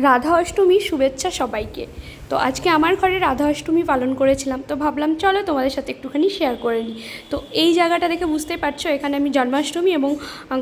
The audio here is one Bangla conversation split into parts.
রাধা অষ্টমীর শুভেচ্ছা সবাইকে। তো আজকে আমার ঘরে রাধা অষ্টমী পালন করেছিলাম, তো ভাবলাম চলো তোমাদের সাথে একটুখানি শেয়ার করে নিই। তো এই জায়গাটা দেখে বুঝতেই পারছো, এখানে আমি জন্মাষ্টমী এবং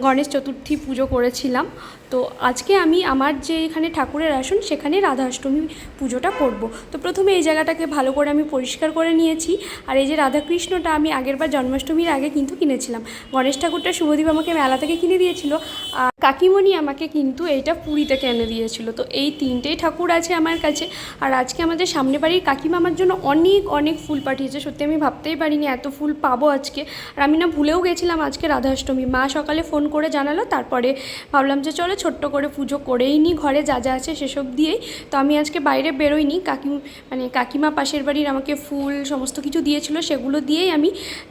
গণেশ চতুর্থী পুজো করেছিলাম। তো আজকে আমি আমার যে এখানে ঠাকুরের আসন সেখানে রাধা অষ্টমী পুজোটা করব। তো প্রথমে এই জায়গাটাকে ভালো করে আমি পরিষ্কার করে নিয়েছি। আর এই যে রাধাকৃষ্ণটা আমি আগেরবার জন্মাষ্টমীর আগে কিন্তু কিনেছিলাম। গণেশ ঠাকুরটা শুভদীপ আমাকে মেলা থেকে কিনে দিয়েছিল, আর কাকিমণি আমাকে কিন্তু এইটা পুরী থেকে এনে দিয়েছিল। তো এই তিনটেই ঠাকুর আছে আমার কাছে। আর আজকে আমাদের সামনে বাড়ির কাকিমা আমার জন্য অনেক অনেক ফুল পাঠিয়েছে। সত্যি আমি ভাবতেই পারিনি এত ফুল পাবো আজকে। আর আমি না ভুলেও গেছিলাম আজকে রাধা অষ্টমী। মা সকালে ফোন করে জানালো, তারপরে ভাবলাম যে চলো ছোট্ট করে পুজো করেই নিই, ঘরে যা যা আছে সেসব দিয়েই। তো আমি আজকে বাইরে বেরোইনি, কাকিমা পাশের বাড়ির আমাকে ফুল সমস্ত কিছু দিয়েছিল, সেগুলো দিয়েই আমি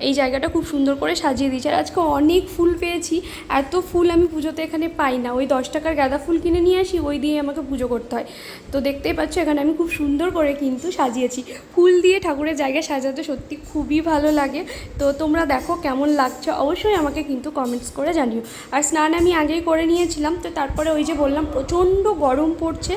এই জায়গাটা খুব সুন্দর করে সাজিয়ে দিয়েছি। আর আজকে অনেক ফুল পেয়েছি। এত ফুল আমি পুজোতে এখানে পাই না। ওই 10 টাকার গাঁদা ফুল কিনে নিয়ে আসি, ওই দিয়ে আমাকে পুজো করতে হয়। তো দেখতেই পাচ্ছ এখানে আমি খুব সুন্দর করে কিন্তু সাজিয়েছি। ফুল দিয়ে ঠাকুরের জায়গায় সাজাতে সত্যি খুবই ভালো লাগে। তো তোমরা দেখো কেমন লাগছে, অবশ্যই আমাকে কিন্তু কমেন্টস করে জানিও। আর স্নান আমি আগেই করে নিয়েছিলাম। তো তারপরে ওই যে বললাম প্রচণ্ড গরম পড়ছে,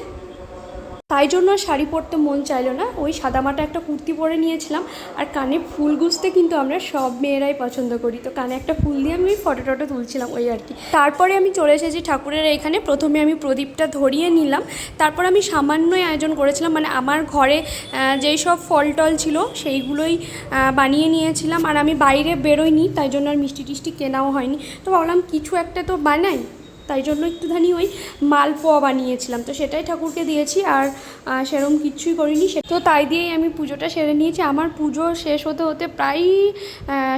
তাই জন্য শাড়ি পরতে মন চাইলো না, ওই সাদামাটা একটা কুর্তি পরে নিয়েছিলাম। আর কানে ফুল গুজতে কিন্তু আমরা সব মেয়েরাই পছন্দ করি। তো কানে একটা ফুল দিয়ে আমি ফটো টটো তুলছিলাম, ওই আর কি। তারপরে আমি চলে এসেছি ঠাকুরের এখানে। প্রথমে আমি প্রদীপটা ধরিয়ে নিলাম, তারপর আমি সামান্যই আয়োজন করেছিলাম, মানে আমার ঘরে যেই সব ফল টল ছিল সেইগুলোই বানিয়ে নিয়েছিলাম। আর আমি বাইরে বেরোইনি, তাই জন্য আর মিষ্টি টিষ্টি কেনাও হয়নি। তো ভাবলাম কিছু একটা তো বানাই, তাই জন্য একটুখানি ওই মালপোয়া বানিয়েছিলাম, তো সেটাই ঠাকুরকে দিয়েছি। আর সেরকম কিচ্ছুই করিনি, তো তাই দিয়েই আমি পুজোটা সেরে নিয়েছি। আমার পুজো শেষ হতে হতে প্রায়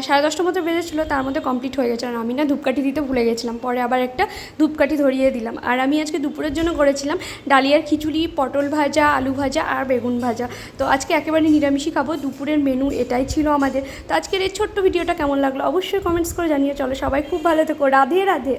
10:30টার মতো বেজেছিলো, তার মধ্যে কমপ্লিট হয়ে গেছে। আর আমি না ধূপকাঠি দিতে ভুলে গেছিলাম, পরে আবার একটা ধূপকাঠি ধরিয়ে দিলাম। আর আমি আজকে দুপুরের জন্য করেছিলাম ডালিয়ার খিচুড়ি, পটল ভাজা, আলু ভাজা আর বেগুন ভাজা। তো আজকে একেবারে নিরামিষই খাবো, দুপুরের মেনু এটাই ছিল আমাদের। তো আজকের এই ছোট্ট ভিডিওটা কেমন লাগলো অবশ্যই কমেন্টস করে জানিয়ে। চলো সবাই খুব ভালো থেকো, রাধে রাধে।